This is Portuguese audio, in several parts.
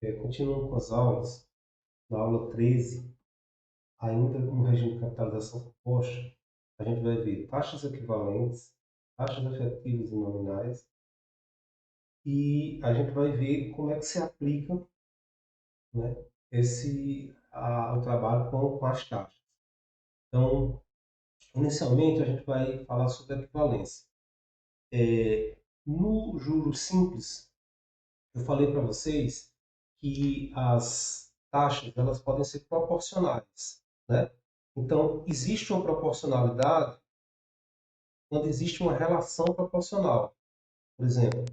Continuando com as aulas, na aula 13, ainda no regime de capitalização composta, a gente vai ver taxas equivalentes, taxas efetivas e nominais, e a gente vai ver como é que se aplica, né, o trabalho com as taxas. Então, inicialmente, a gente vai falar sobre a equivalência. No juro simples, eu falei para vocês que as taxas elas podem ser proporcionais, né? Então, existe uma proporcionalidade quando existe uma relação proporcional. Por exemplo,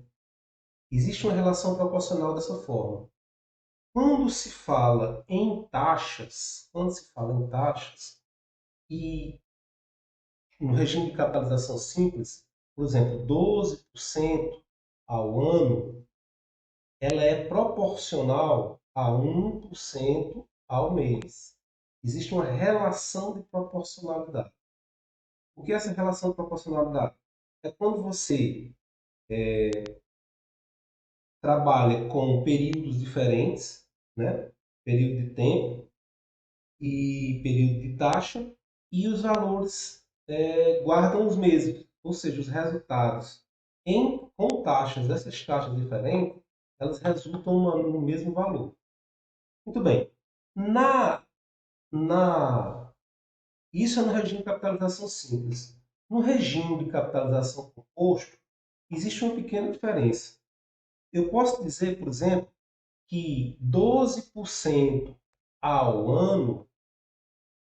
existe uma relação proporcional dessa forma. Quando se fala em taxas, e no regime de capitalização simples, por exemplo, 12% ao ano, ela é proporcional a 1% ao mês. Existe uma relação de proporcionalidade. O que é essa relação de proporcionalidade? É quando você trabalha com períodos diferentes, né? Período de tempo e período de taxa, e os valores guardam os mesmos, ou seja, os resultados com taxas, essas taxas diferentes, elas resultam no mesmo valor. Muito bem. Na, na, Isso é no regime de capitalização simples. No regime de capitalização composto, existe uma pequena diferença. Eu posso dizer, por exemplo, que 12% ao ano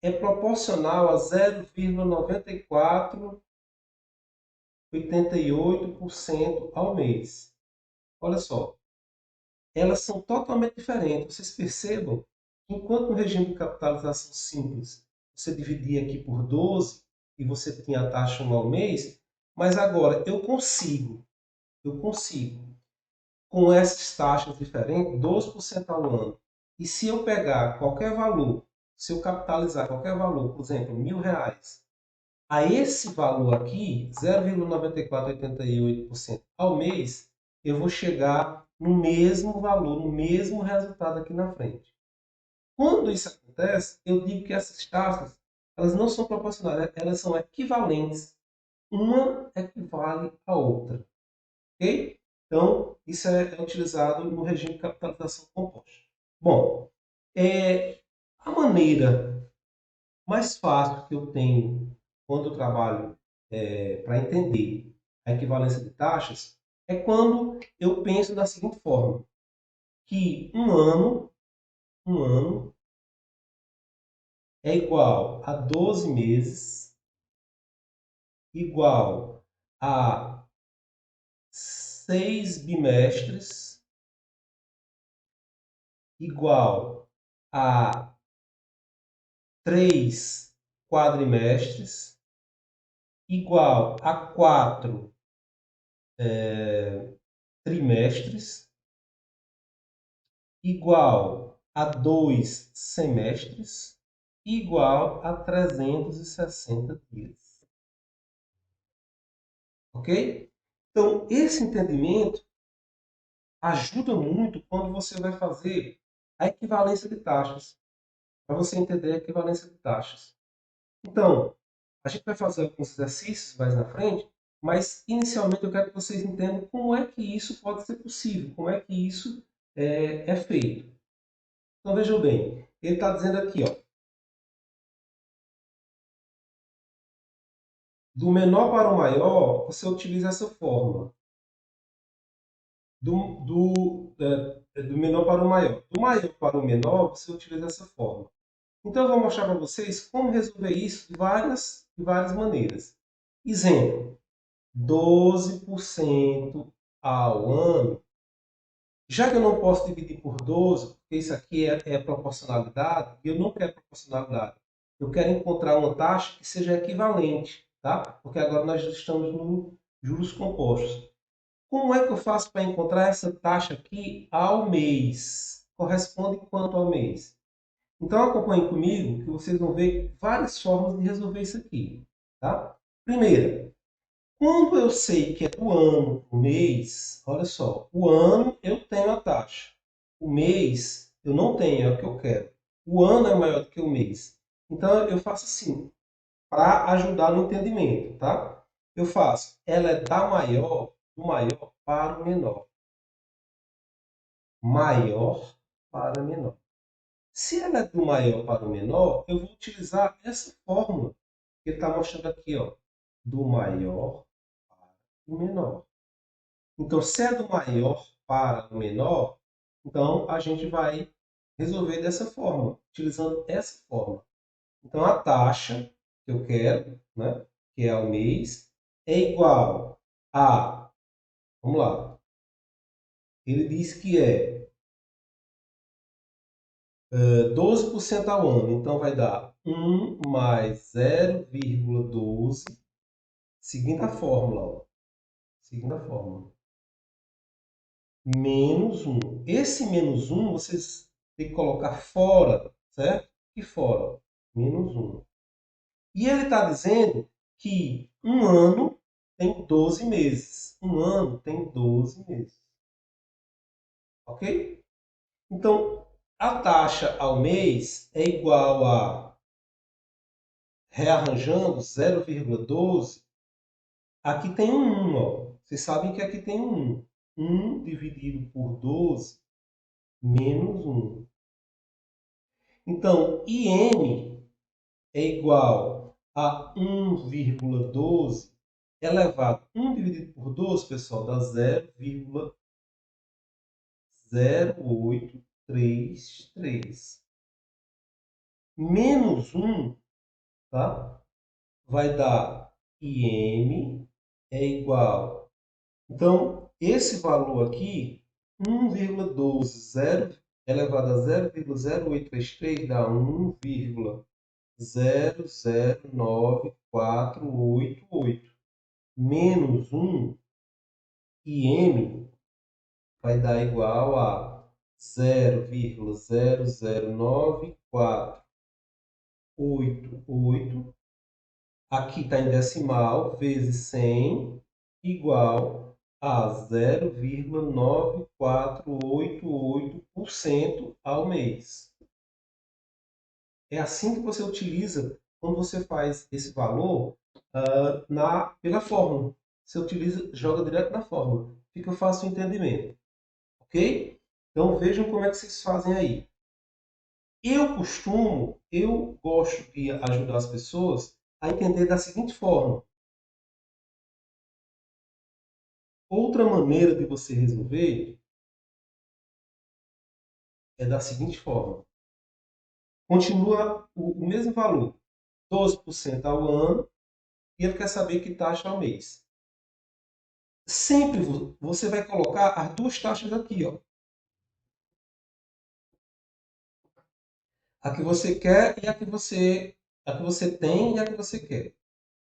é proporcional a 0,9488% ao mês. Olha só, elas são totalmente diferentes. Vocês percebam que enquanto no regime de capitalização simples você dividia aqui por 12 e você tinha a taxa anual mês, mas agora eu consigo, com essas taxas diferentes, 12% ao ano. E se eu pegar qualquer valor, se eu capitalizar qualquer valor, por exemplo, R$ 1.000, a esse valor aqui, 0,9488% ao mês, eu vou chegar no mesmo valor, no mesmo resultado aqui na frente. Quando isso acontece, eu digo que essas taxas elas não são proporcionais, elas são equivalentes. Uma equivale à outra. Ok? Então, isso é utilizado no regime de capitalização composta. Bom, a maneira mais fácil que eu tenho quando eu trabalho para entender a equivalência de taxas é quando eu penso da seguinte forma, que um ano é igual a 12 meses, igual a 6 bimestres, igual a 3 quadrimestres, igual a 4 trimestres, igual a 2 semestres, igual a 360 dias. Ok? Então, esse entendimento ajuda muito quando você vai fazer a equivalência de taxas, para você entender a equivalência de taxas. Então, a gente vai fazer alguns exercícios mais na frente, mas inicialmente eu quero que vocês entendam como é que isso pode ser possível, como é que isso é feito. Então vejam bem, ele está dizendo aqui, ó, do menor para o maior, você utiliza essa fórmula. Do menor para o maior. Do maior para o menor, você utiliza essa fórmula. Então eu vou mostrar para vocês como resolver isso de várias maneiras. Exemplo, 12% ao ano. Já que eu não posso dividir por 12, porque isso aqui é proporcionalidade, e eu não quero proporcionalidade. Eu quero encontrar uma taxa que seja equivalente, tá? Porque agora nós estamos no juros compostos. Como é que eu faço para encontrar essa taxa aqui ao mês? Corresponde quanto ao mês? Então acompanhe comigo que vocês vão ver várias formas de resolver isso aqui, tá? Primeira, quando eu sei que é do ano, o mês, olha só, o ano eu tenho a taxa. O mês eu não tenho, é o que eu quero. O ano é maior do que o mês. Então eu faço assim, para ajudar no entendimento, tá? Eu faço, ela é do maior para o menor. Maior para menor. Se ela é do maior para o menor, eu vou utilizar essa fórmula que ele está mostrando aqui, ó, do maior para o menor. Então, se é do maior para o menor, então a gente vai resolver dessa forma, utilizando essa forma. Então, a taxa que eu quero, né, que é ao mês, é igual a, vamos lá, ele diz que é 12% ao ano, então vai dar 1 mais 0,12, seguindo a fórmula, ó, seguindo a fórmula, menos 1. Esse menos 1 vocês têm que colocar fora, certo? E fora, menos 1. E ele está dizendo que um ano tem 12 meses. Um ano tem 12 meses. Ok? Então, a taxa ao mês é igual a, rearranjando, 0,12. Aqui tem um 1, ó. Vocês sabem que aqui tem um 1. 1 dividido por 12 menos 1. Então, IM é igual a 1,12 elevado. 1 dividido por 12, pessoal, dá 0,0833. Menos 1, tá? Vai dar IM é igual. Então, esse valor aqui, 1,12 elevado a 0,0833 dá 1,009488. Menos 1, IM vai dar igual a 0,0094888. Aqui está em decimal, vezes 100, igual a 0,9488% ao mês. É assim que você utiliza quando você faz esse valor pela fórmula. Você utiliza, joga direto na fórmula. Fica fácil o entendimento. Ok? Então vejam como é que vocês fazem aí. Eu gosto de ajudar as pessoas a entender da seguinte forma. Outra maneira de você resolver é da seguinte forma. Continua o mesmo valor, 12% ao ano, e ele quer saber que taxa ao mês. Sempre você vai colocar as duas taxas aqui, ó. A que você quer e a que você tem e a que você quer.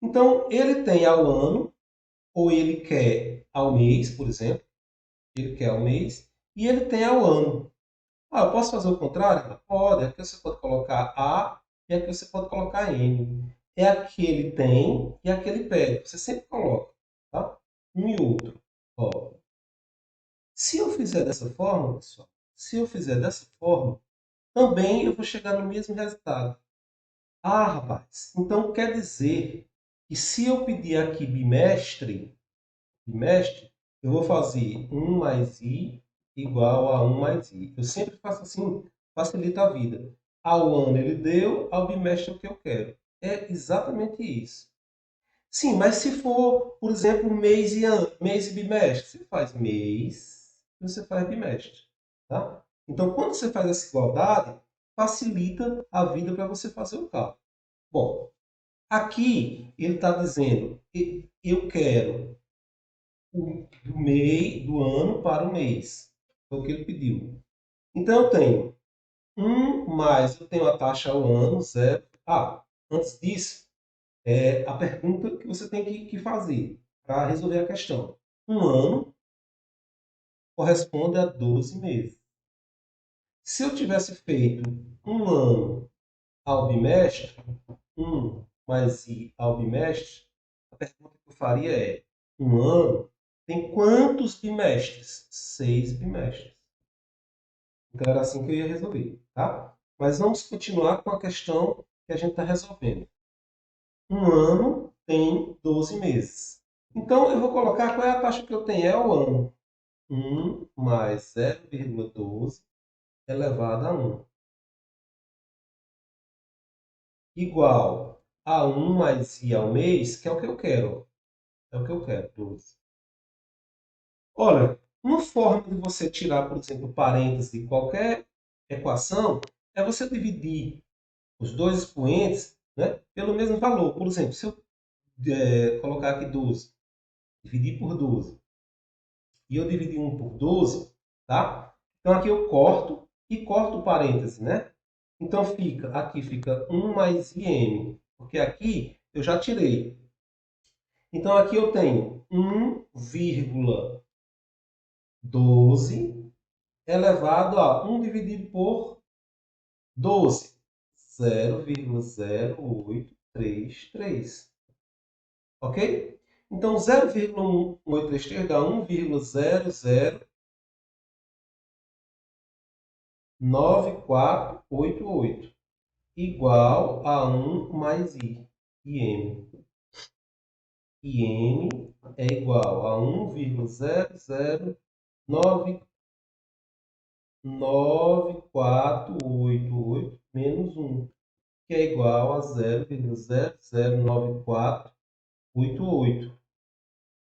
Então, ele tem ao ano, ou ele quer ao mês, por exemplo. Ele quer ao mês, e ele tem ao ano. Ah, eu posso fazer o contrário? Pode. Aqui você pode colocar A e aqui você pode colocar N. É a que ele tem e a que ele pede. Você sempre coloca, tá? Um e outro. Ó, se eu fizer dessa forma, pessoal, se eu fizer dessa forma, também eu vou chegar no mesmo resultado. Ah, rapaz, então quer dizer que se eu pedir aqui bimestre, eu vou fazer 1 mais I igual a 1 mais I. Eu sempre faço assim, facilita a vida. Ao ano ele deu, ao bimestre é o que eu quero. É exatamente isso. Sim, mas se for, por exemplo, mês e bimestre, você faz mês e você faz bimestre. Tá? Então, quando você faz essa igualdade, facilita a vida para você fazer o cálculo. Bom, aqui ele está dizendo que eu quero do mês, do ano para o mês. Foi o que ele pediu. Então eu tenho 1 mais, eu tenho a taxa ao ano, 0. Ah, antes disso, a pergunta que você tem que fazer para resolver a questão. Um ano corresponde a 12 meses. Se eu tivesse feito um ano ao bimestre, 1 mais I ao bimestre, a pergunta que eu faria é: um ano tem quantos bimestres? 6 bimestres. Então era assim que eu ia resolver, tá? Mas vamos continuar com a questão que a gente está resolvendo. Um ano tem 12 meses. Então eu vou colocar qual é a taxa que eu tenho, é o ano. 1 mais 0,12 elevado a 1. Igual a 1 mais i ao mês, que é o que eu quero. É o que eu quero, 12. Olha, uma forma de você tirar, por exemplo, parênteses de qualquer equação é você dividir os dois expoentes, né, pelo mesmo valor. Por exemplo, se eu colocar aqui 12, dividir por 12, e eu dividir 1 por 12, tá? Então aqui eu corto e corto o parêntese, né? Então aqui fica 1 mais IM, porque aqui eu já tirei. Então aqui eu tenho 1,12 elevado a 1 dividido por 12. 0,0833. Ok? Então 0,1833 dá 1,009488 igual a 1 mais I. IM. IM é igual a 1,009488 menos 1, que é igual a 0,009488.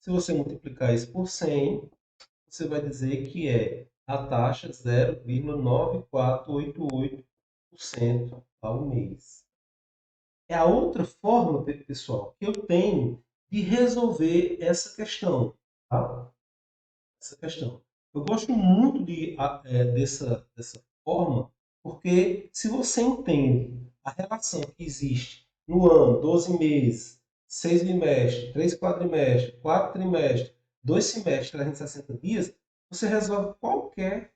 Se você multiplicar isso por 100, você vai dizer que é a taxa 0,9488% ao mês. É a outra forma, pessoal, que eu tenho de resolver essa questão. Tá? Essa questão. Eu gosto muito dessa forma, porque se você entende a relação que existe no ano, 12 meses, 6 bimestres, 3 quadrimestres, 4 trimestres, 2 semestres, 360 dias, você resolve qualquer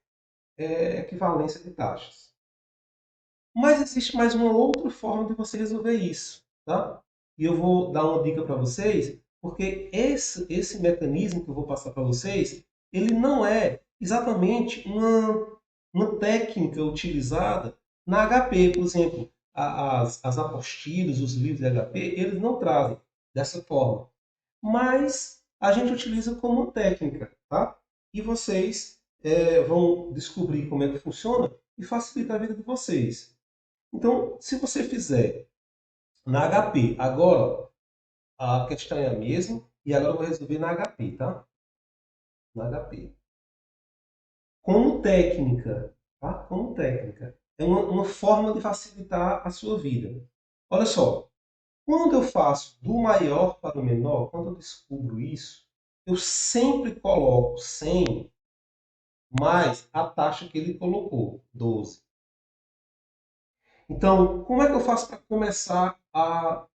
equivalência de taxas. Mas existe mais uma outra forma de você resolver isso, tá? E eu vou dar uma dica para vocês, porque esse mecanismo que eu vou passar para vocês, ele não é exatamente uma técnica utilizada na HP. Por exemplo, as apostilas, os livros de HP, eles não trazem dessa forma. Mas a gente utiliza como uma técnica, tá? E vocês vão descobrir como é que funciona e facilita a vida de vocês. Então, se você fizer na HP, agora a questão é a mesma, e agora eu vou resolver na HP, tá? Na HP. Como técnica, tá? Como técnica. É uma forma de facilitar a sua vida. Olha só, quando eu faço do maior para o menor, quando eu descubro isso, eu sempre coloco 100 mais a taxa que ele colocou, 12. Então, como é que eu faço para começar a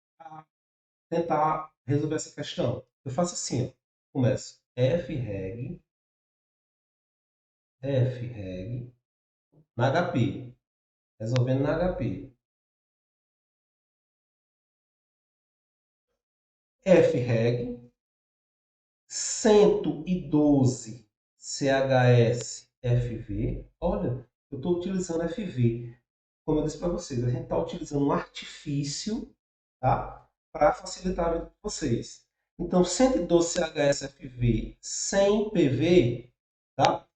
tentar resolver essa questão? Eu faço assim, ó. Começo freg, na HP, resolvendo na HP. Freg, 112 CHS-FV. Olha, eu estou utilizando FV. Como eu disse para vocês, a gente está utilizando um artifício, tá? Para facilitar a vida de vocês. Então, 112 CHS-FV sem PV, tá?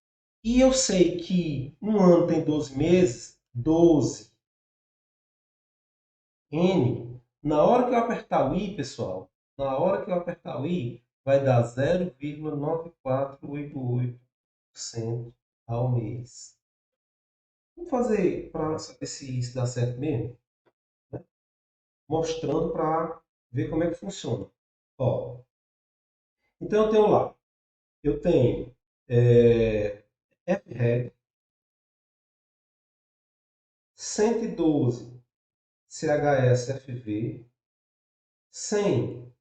E eu sei que um ano tem 12 meses, 12 N. Na hora que eu apertar o I, pessoal, na hora que eu apertar o I, vai dar 0,9488% ao mês. Vamos fazer para saber se isso dá certo mesmo? Mostrando para ver como é que funciona. Ó, então eu tenho lá, eu tenho FREG 112 CHS-FV 100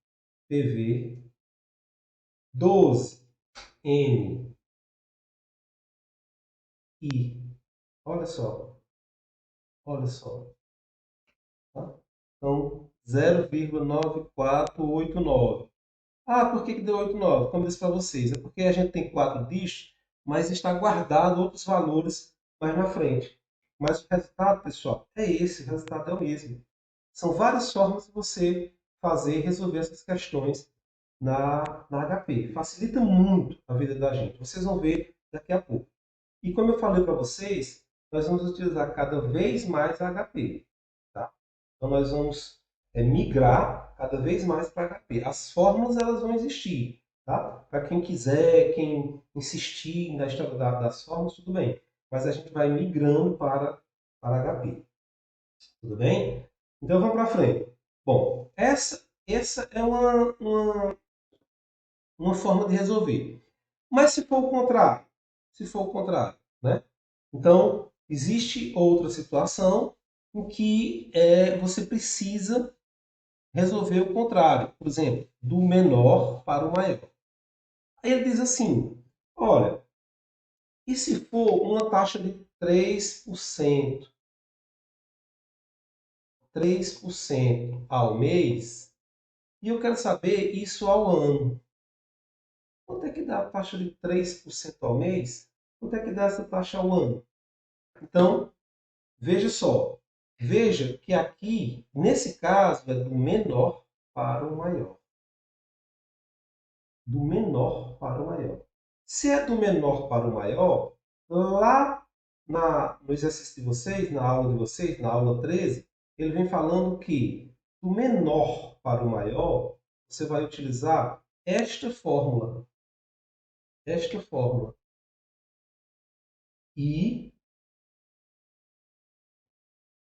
PV 12 NI. Olha só, olha só. Tá? Então, 0,9489. Ah, por que deu 89? Como eu disse para vocês, é porque a gente tem 4 dígitos, mas está guardado outros valores mais na frente. Mas o resultado, pessoal, é esse, o resultado é o mesmo. São várias formas de você fazer e resolver essas questões na HP. Facilita muito a vida da gente. Vocês vão ver daqui a pouco. E como eu falei para vocês, nós vamos utilizar cada vez mais a HP. Tá? Então nós vamos migrar cada vez mais para HP. As fórmulas elas vão existir. Tá? Para quem quiser, quem insistir na história das fórmulas, tudo bem. Mas a gente vai migrando para HP. Tudo bem? Então vamos para frente. Bom, essa é uma forma de resolver. Mas se for o contrário, se for o contrário, né? Então, existe outra situação em que você precisa resolver o contrário. Por exemplo, do menor para o maior. Aí ele diz assim, olha, e se for uma taxa de 3%, 3% ao mês, e eu quero saber isso ao ano. Quanto é que dá a taxa de 3% ao mês? Quanto é que dá essa taxa ao ano? Então, veja só. Veja que aqui, nesse caso, é do menor para o maior. Do menor para o maior. Se é do menor para o maior, lá no exercício de vocês, na aula de vocês, na aula 13, ele vem falando que do menor para o maior, você vai utilizar esta fórmula. Esta fórmula. I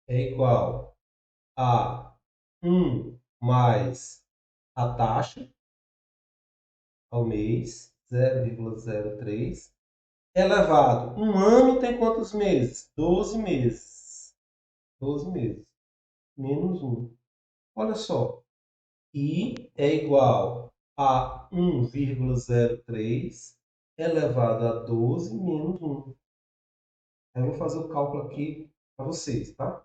é igual a 1 mais a taxa ao mês, 0,03, elevado. Um ano tem quantos meses? 12 meses. 12 meses. Menos 1. Olha só. I é igual a 1,03 elevado a 12 menos 1. Aí eu vou fazer o cálculo aqui para vocês, tá?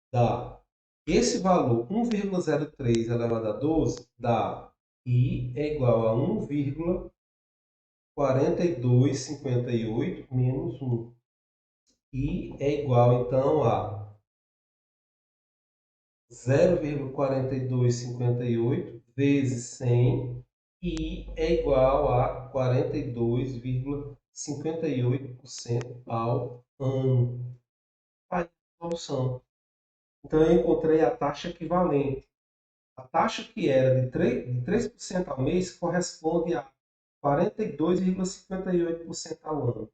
Dá esse valor, 1,03 elevado a 12, dá I é igual a 1,4258 menos 1. I é igual, então, a 0,4258 vezes 100. I é igual a 42,58% ao ano. Aí, a solução. Então, eu encontrei a taxa equivalente. A taxa que era de 3% ao mês corresponde a 42,58% ao ano.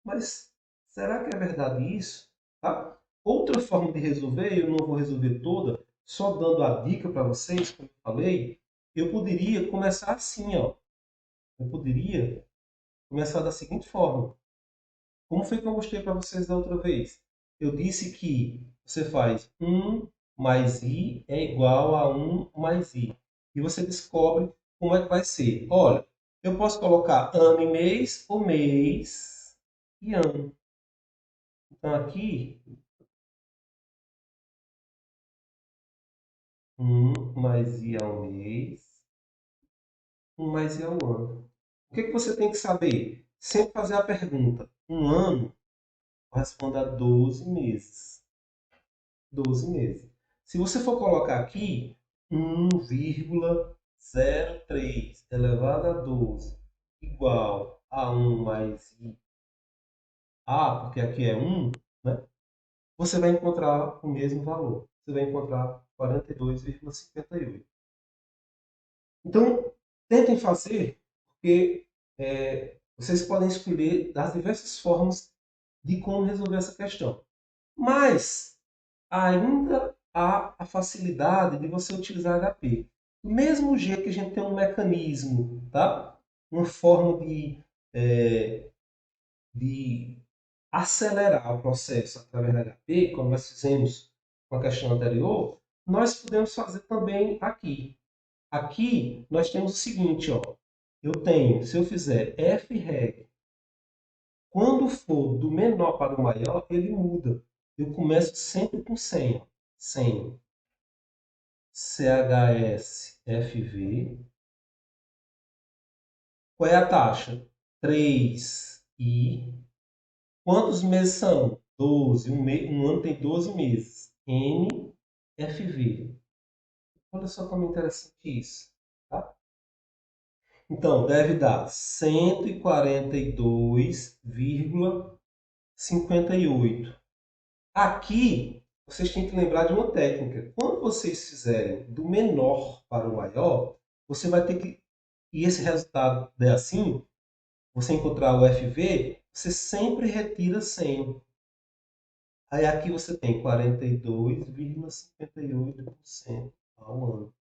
Mas será que é verdade isso? Tá? Outra forma de resolver, eu não vou resolver toda, só dando a dica para vocês, como eu falei, eu poderia começar assim, ó. Eu poderia começar da seguinte forma. Como foi que eu mostrei para vocês da outra vez? Eu disse que você faz 1 mais i é igual a 1 mais i. E você descobre como é que vai ser. Olha, eu posso colocar ano e mês, ou mês e ano. Então aqui, 1 mais i ao mês, 1 mais i ao ano. O que que você tem que saber? Sempre fazer a pergunta. Um ano corresponde a 12 meses. 12 meses. Se você for colocar aqui 1,03 elevado a 12 igual a 1 mais i, porque aqui é 1, né? Você vai encontrar o mesmo valor. Você vai encontrar 42,58. Então, tentem fazer, porque vocês podem escolher das diversas formas de como resolver essa questão. Mas, ainda há a facilidade de você utilizar HP. Do mesmo jeito que a gente tem um mecanismo, tá? Uma forma de acelerar o processo através da HP, como nós fizemos com a questão anterior, nós podemos fazer também aqui. Aqui nós temos o seguinte, ó. Eu tenho, se eu fizer freg, quando for do menor para o maior, ele muda. Eu começo sempre com 100. Ó. 100. CHSFV. Qual é a taxa? 3I. Quantos meses são? 12. Um ano tem 12 meses. NFV. Olha só como é interessante isso. Tá? Então, deve dar 142,58. Aqui, vocês têm que lembrar de uma técnica. Quando vocês fizerem do menor para o maior, você vai ter que, e esse resultado der assim, você encontrar o FV, você sempre retira 100. Aí aqui você tem 42,58% ao ano.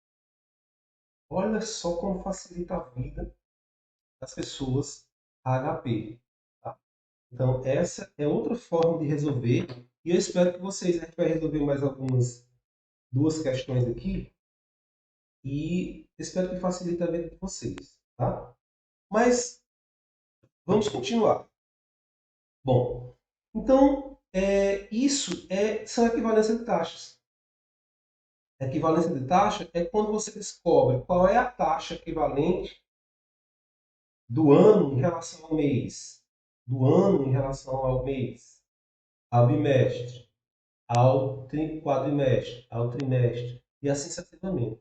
Olha só como facilita a vida das pessoas HP. Tá? Então, essa é outra forma de resolver. E eu espero que vocês, a gente vai resolver mais algumas duas questões aqui. E espero que facilite a vida de vocês. Tá? Mas vamos continuar. Bom, então, isso são equivalência de taxas. Equivalência de taxa é quando você descobre qual é a taxa equivalente do ano em relação ao mês, do ano em relação ao mês, ao bimestre, ao quadrimestre, ao trimestre, e assim sucessivamente.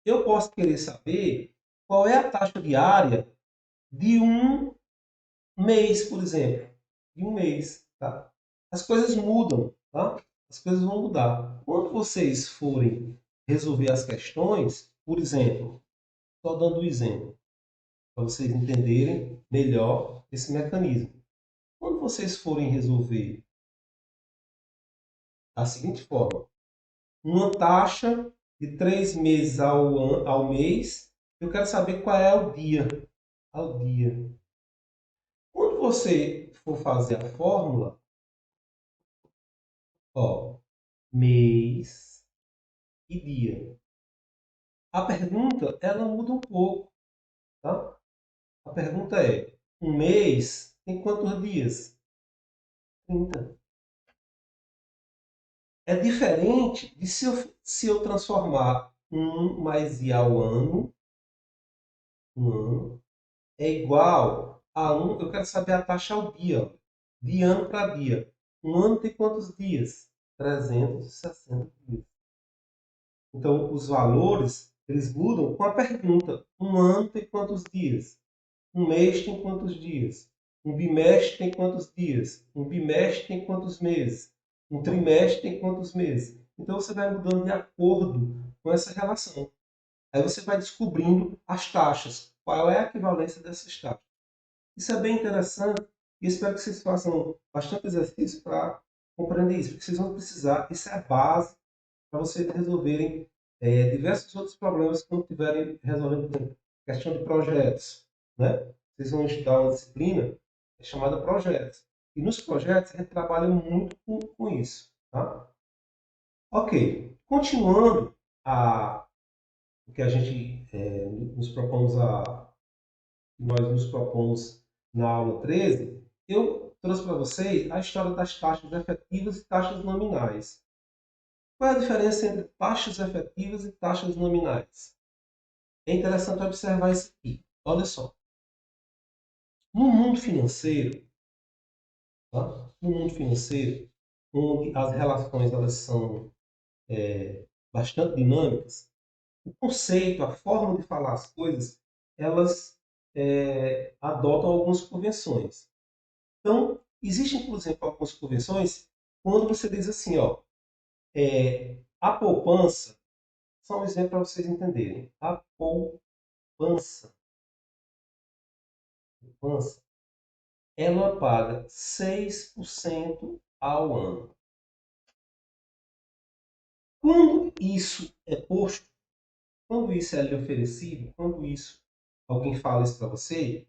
Eu posso querer saber qual é a taxa diária de um mês, por exemplo. De um mês. Tá? As coisas mudam. Tá? As coisas vão mudar. Quando vocês forem resolver as questões, por exemplo, só dando um exemplo, para vocês entenderem melhor esse mecanismo. Quando vocês forem resolver da seguinte forma, uma taxa de 3 meses ao mês, eu quero saber qual é o dia. Ao dia. Quando você for fazer a fórmula, ó, mês e dia. A pergunta, ela muda um pouco, tá? A pergunta é, um mês tem quantos dias? 30. É diferente de se eu transformar um mais i ao ano, um ano, é igual a um, eu quero saber a taxa ao dia, ó, de ano para dia. Um ano tem quantos dias? 360 dias. Então, os valores, eles mudam com a pergunta. Um ano tem quantos dias? Um mês tem quantos dias? Um bimestre tem quantos dias? Um bimestre tem quantos meses? Um trimestre tem quantos meses? Então, você vai mudando de acordo com essa relação. Aí você vai descobrindo as taxas. Qual é a equivalência dessas taxas? Isso é bem interessante e espero que vocês façam bastante exercício para compreender isso, porque vocês vão precisar, isso é a base para vocês resolverem diversos outros problemas quando estiverem resolvendo, por exemplo, questão de projetos. Né? Vocês vão estudar uma disciplina chamada projetos. E nos projetos a gente trabalha muito com isso. Tá? Ok, continuando o que a gente nos propomos nós nos propomos na aula 13, eu trouxe para vocês a história das taxas efetivas e taxas nominais. Qual é a diferença entre taxas efetivas e taxas nominais? É interessante observar isso aqui. Olha só. No mundo financeiro, tá? No mundo financeiro, onde as relações elas são bastante dinâmicas, o conceito, a forma de falar as coisas, elas adotam algumas convenções. Então, existem, por exemplo, algumas convenções quando você diz assim, ó, a poupança, só um exemplo para vocês entenderem. A poupança, ela paga 6% ao ano. Quando isso é posto, quando isso é lhe oferecido, quando isso alguém fala isso para você,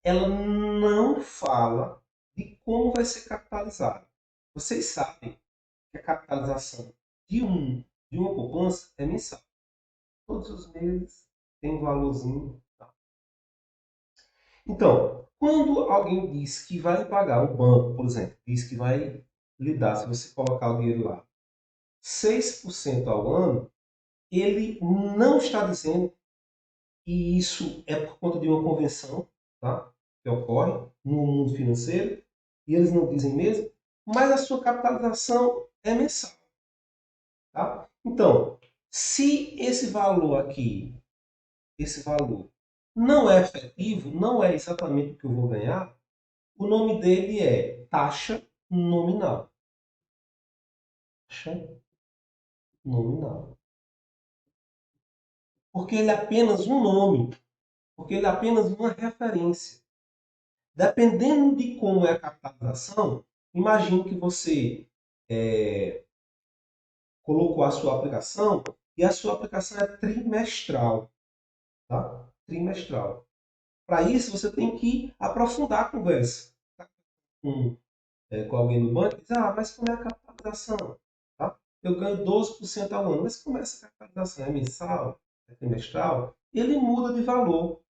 ela não fala de como vai ser capitalizado. Vocês sabem que a capitalização de uma poupança é mensal. Todos os meses tem um valorzinho. Tá? Então, quando alguém diz que vai pagar, um banco, por exemplo, diz que vai lhe dar, se você colocar o dinheiro lá, 6% ao ano, ele não está dizendo, e isso é por conta de uma convenção, tá? Que ocorre no mundo financeiro, e eles não dizem mesmo, mas a sua capitalização é mensal. Tá? Então, se esse valor aqui, esse valor, não é efetivo, não é exatamente o que eu vou ganhar, o nome dele é taxa nominal. Taxa nominal. Porque ele é apenas um nome, porque ele é apenas uma referência. Dependendo de como é a capitalização, imagine que você colocou a sua aplicação e a sua aplicação é trimestral. Tá? Trimestral. Para isso, você tem que aprofundar a conversa com alguém no banco e dizer, mas como é a capitalização? Tá? Eu ganho 12% ao ano, mas como é essa capitalização? É mensal? É trimestral? Ele muda de valor.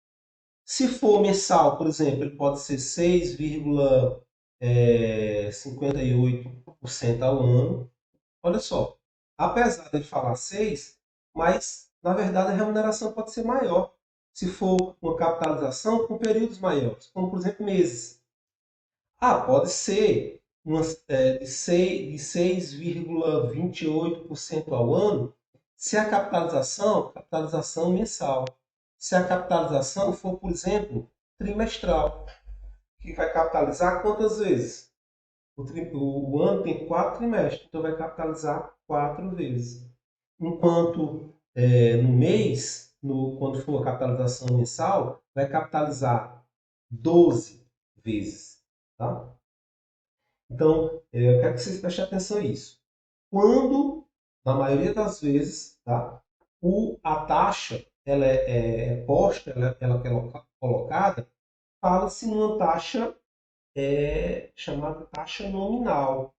Se for mensal, por exemplo, ele pode ser 6,58% ao ano. Olha só, apesar de ele falar 6, mas na verdade a remuneração pode ser maior se for uma capitalização com períodos maiores, como por exemplo meses. Pode ser de 6,28% ao ano, se a capitalização mensal. Se a capitalização for, por exemplo, trimestral, que vai capitalizar quantas vezes? O ano tem 4 trimestres, então vai capitalizar 4 vezes. Enquanto no mês, quando for a capitalização mensal, vai capitalizar 12 vezes. Tá? Então, eu quero que vocês prestem atenção nisso. Quando, na maioria das vezes, tá, a taxa ela é posta, ela é colocada, fala-se numa taxa chamada taxa nominal.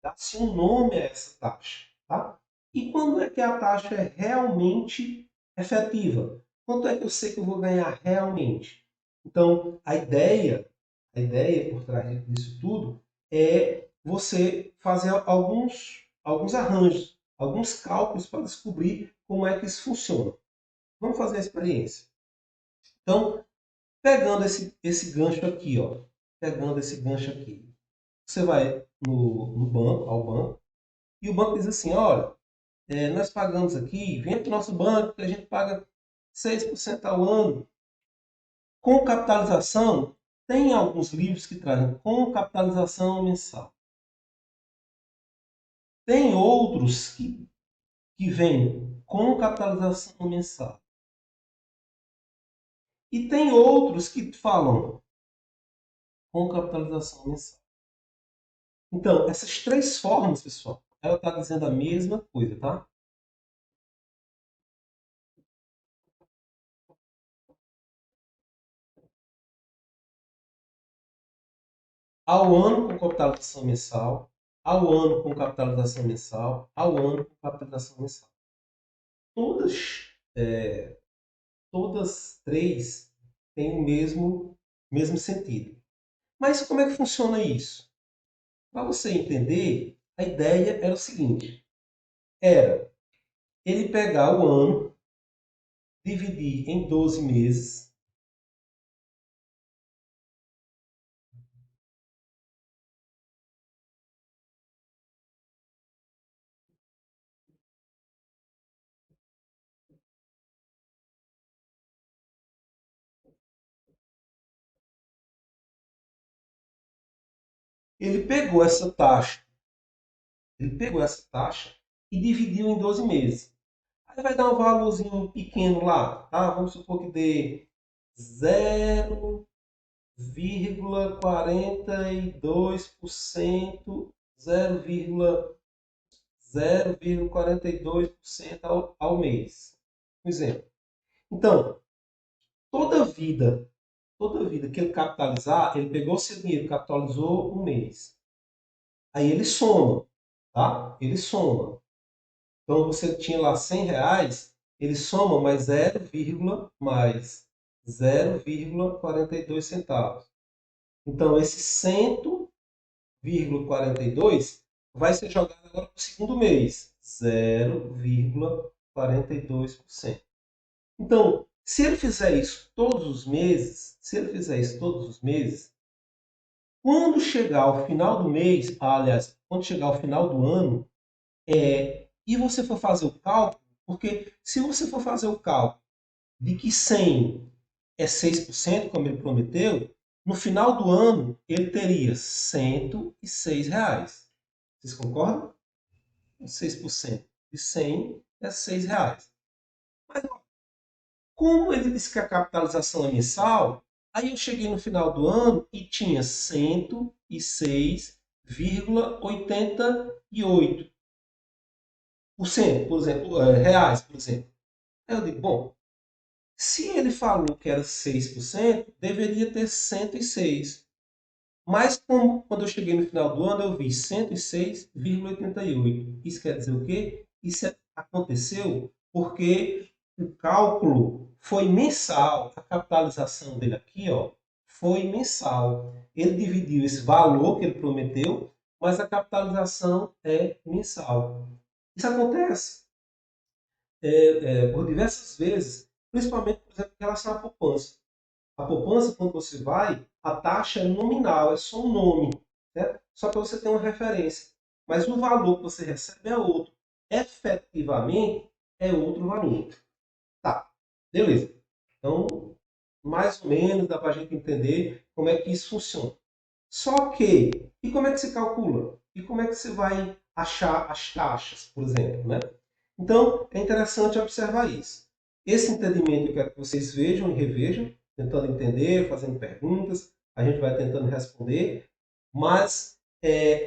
Dá-se um nome a essa taxa. Tá? E quando é que a taxa é realmente efetiva? Quanto é que eu sei que eu vou ganhar realmente? Então, a ideia por trás disso tudo é você fazer alguns arranjos, alguns cálculos para descobrir como é que isso funciona. Vamos fazer a experiência. Então, pegando esse gancho aqui, ó, pegando esse gancho aqui, você vai no banco, ao banco, e o banco diz assim, olha, nós pagamos aqui, vem para o nosso banco, que a gente paga 6% ao ano. Com capitalização, tem alguns livros que trazem com capitalização mensal. Tem outros que vêm com capitalização mensal. E tem outros que falam com capitalização mensal. Então, essas três formas, pessoal, ela está dizendo a mesma coisa, tá? Ao ano com capitalização mensal, ao ano com capitalização mensal, ao ano com capitalização mensal. Todas, todas três têm o mesmo sentido. Mas como é que funciona isso? Para você entender, a ideia era o seguinte: era ele pegar o ano, dividir em 12 meses, ele pegou essa taxa, e dividiu em 12 meses. Aí vai dar um valorzinho pequeno lá, tá? Vamos supor que dê 0,42%, 0,42% ao mês. Por exemplo. Então, toda vida que ele capitalizar, ele pegou seu dinheiro, capitalizou um mês. Aí ele soma, tá? Ele soma. Então você tinha lá R$ 100, ele soma mais 0,42 centavos. Então esse 100,42 vai ser jogado agora para o segundo mês. 0,42%. Então, se ele fizer isso todos os meses, quando chegar ao final do mês, aliás, quando chegar ao final do ano, e você for fazer o cálculo, porque se você for fazer o cálculo de que 100 é 6%, como ele prometeu, no final do ano ele teria R$ 106. Vocês concordam? 6% de 100 é R$ 6. Mas como ele disse que a capitalização é mensal, aí eu cheguei no final do ano e tinha 106,88%, por exemplo, reais, por exemplo. Aí eu digo, bom, se ele falou que era 6%, deveria ter 106. Mas como quando eu cheguei no final do ano eu vi 106,88. Isso quer dizer o quê? Isso aconteceu porque o cálculo foi mensal. A capitalização dele aqui, ó, foi mensal. Ele dividiu esse valor que ele prometeu, mas a capitalização é mensal. Isso acontece por diversas vezes, principalmente, por exemplo, em relação à poupança. A poupança, quando você vai, a taxa é nominal, é só um nome, né? Só para você ter uma referência. Mas o valor que você recebe é outro. Efetivamente, é outro valor. Tá, beleza. Então, mais ou menos dá para a gente entender como é que isso funciona. Só que, e como é que se calcula? E como é que você vai achar as taxas, por exemplo, né? Então, é interessante observar isso. Esse entendimento eu quero que vocês vejam e revejam, tentando entender, fazendo perguntas, a gente vai tentando responder, mas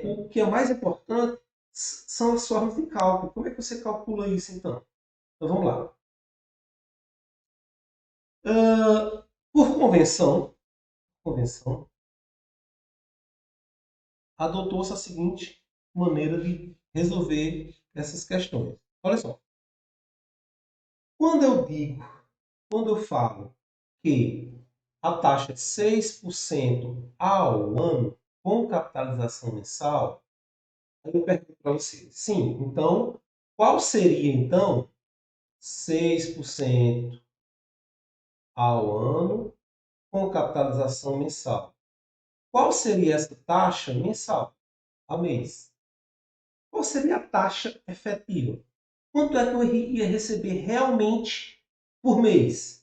o que é mais importante são as formas de cálculo. Como é que você calcula isso, então? Então, vamos lá. Por convenção, adotou-se a seguinte maneira de resolver essas questões. Olha só, quando eu digo, quando eu falo que a taxa é 6% ao ano com capitalização mensal, aí eu pergunto para você, sim, então, qual seria então 6% ao ano com capitalização mensal? Qual seria essa taxa mensal a mês? Qual seria a taxa efetiva? Quanto é que eu ia receber realmente por mês?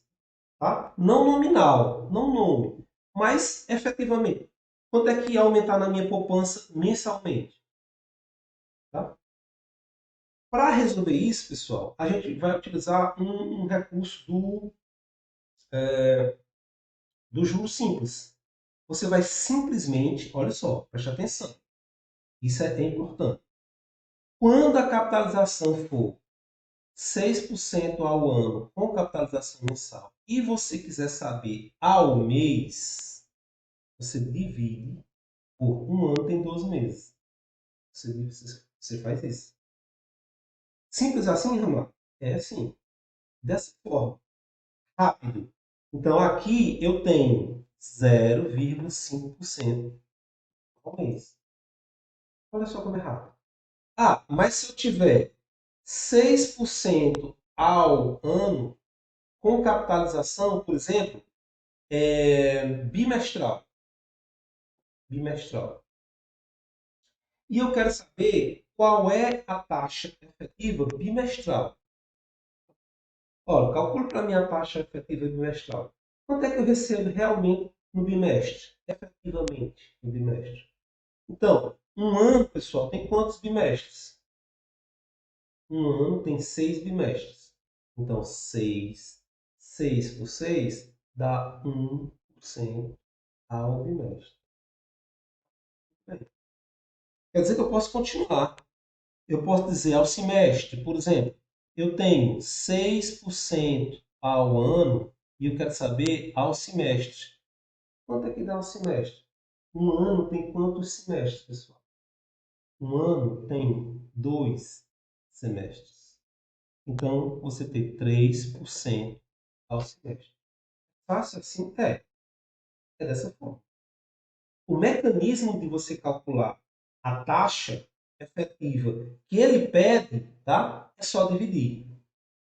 Tá? Não nominal, não nome, mas efetivamente. Quanto é que ia aumentar na minha poupança mensalmente? Tá? Para resolver isso, pessoal, a gente vai utilizar um recurso do juro simples. Você vai simplesmente, olha só, preste atenção, isso é importante. Quando a capitalização for 6% ao ano com capitalização mensal e você quiser saber ao mês, você divide por um ano tem 12 meses. Você faz isso. Simples assim, Ramon? É assim. Dessa forma. Rápido. Então aqui eu tenho 0,5% ao mês. Olha só como é rápido. Ah, mas se eu tiver 6% ao ano com capitalização, por exemplo, bimestral. Bimestral. E eu quero saber qual é a taxa efetiva bimestral. Olha, calculo para mim a taxa efetiva bimestral. Quanto é que eu recebo realmente no bimestre? Efetivamente no bimestre. Então, um ano, pessoal, tem quantos bimestres? Um ano tem 6 bimestres. Então, 6 por 6 dá 1% ao bimestre. Quer dizer que eu posso continuar. Eu posso dizer ao semestre, por exemplo, eu tenho 6% ao ano e eu quero saber ao semestre. Quanto é que dá um semestre? Um ano tem quantos semestres, pessoal? Um ano tem 2 semestres. Então, você tem 3% ao semestre. Fácil assim? É dessa forma. O mecanismo de você calcular a taxa efetiva que ele pede, tá? É só dividir,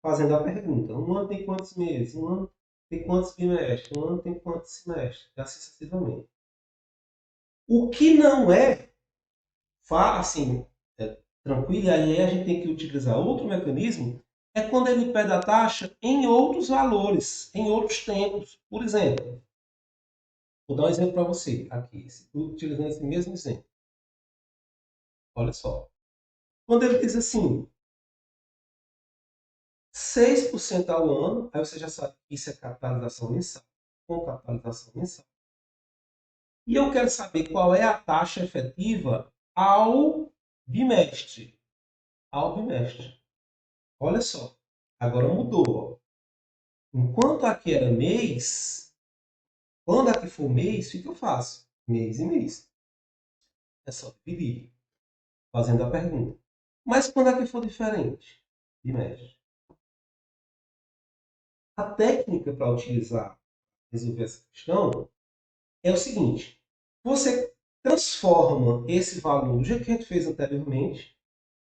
fazendo a pergunta. Um ano tem quantos meses? Um ano tem quantos bimestres? Um ano tem quantos semestres? E assim sucessivamente. O que não é, assim, tranquilo, e aí a gente tem que utilizar outro mecanismo, é quando ele pede a taxa em outros valores, em outros tempos. Por exemplo, vou dar um exemplo para você aqui, utilizando esse mesmo exemplo. Olha só. Quando ele diz assim, 6% ao ano, aí você já sabe que isso é capitalização mensal, com capitalização mensal. E eu quero saber qual é a taxa efetiva ao bimestre. Ao bimestre. Olha só, agora mudou. Enquanto aqui era mês, quando aqui for mês, o que eu faço? Mês e mês. É só dividir, fazendo a pergunta. Mas quando aqui for diferente, bimestre. A técnica para utilizar, resolver essa questão, é o seguinte: você transforma esse valor do jeito que a gente fez anteriormente,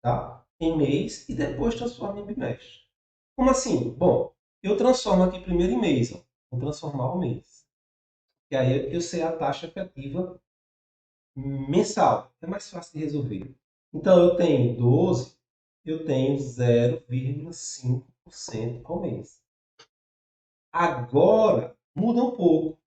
tá? Em mês e depois transforma em bimestre. Como assim? Bom, eu transformo aqui primeiro em mês. Ó. Vou transformar o mês. E aí eu sei a taxa efetiva mensal. É mais fácil de resolver. Então eu tenho 12, eu tenho 0,5% ao mês. Agora muda um pouco.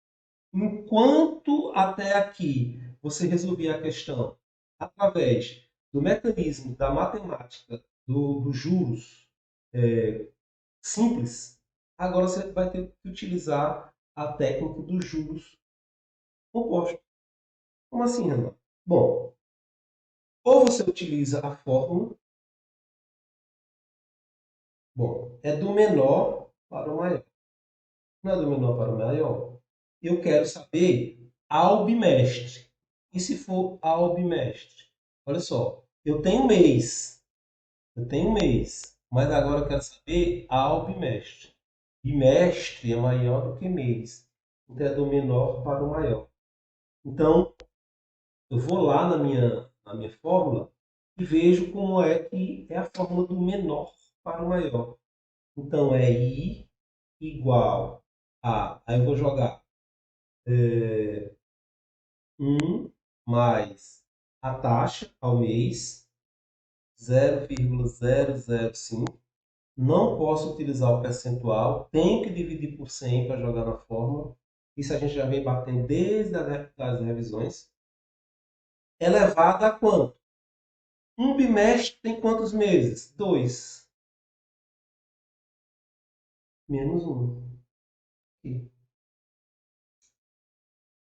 Enquanto até aqui você resolvia a questão através do mecanismo da matemática dos juros simples, agora você vai ter que utilizar a técnica dos juros compostos. Como assim, Renan? Bom, ou você utiliza a fórmula, bom, é do menor para o maior. Não é do menor para o maior? Eu quero saber ao bimestre. E se for ao bimestre? Olha só, eu tenho mês, mas agora eu quero saber ao bimestre. Bimestre é maior do que mês, então é do menor para o maior. Então, eu vou lá na minha fórmula e vejo como é que é a fórmula do menor para o maior. Então, é I igual a... Aí eu vou jogar 1 mais a taxa ao mês, 0,005. Não posso utilizar o percentual, tenho que dividir por 100 para jogar na fórmula. Isso a gente já vem batendo desde as revisões. Elevado a quanto? Um bimestre tem quantos meses? 2. Menos 1.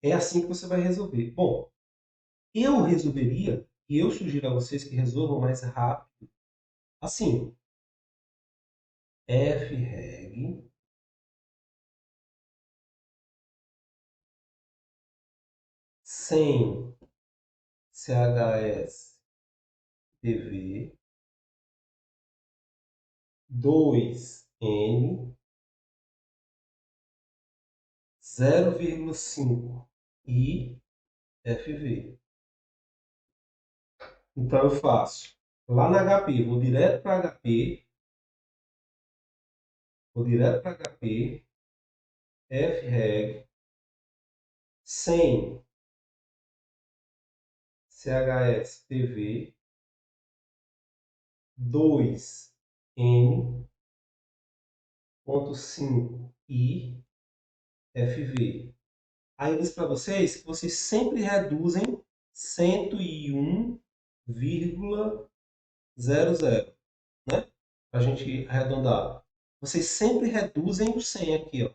É assim que você vai resolver. Bom, eu resolveria, e eu sugiro a vocês que resolvam mais rápido, assim, FREG, sem CHS TV, 2N, 0,5 e FV. Então eu faço lá na HP, vou direto para HP, FREG, sem CHS TV, 2N.5 e FV. Aí eu disse para vocês que vocês sempre reduzem 101,00, né? Para a gente arredondar. Vocês sempre reduzem o 100 aqui, ó.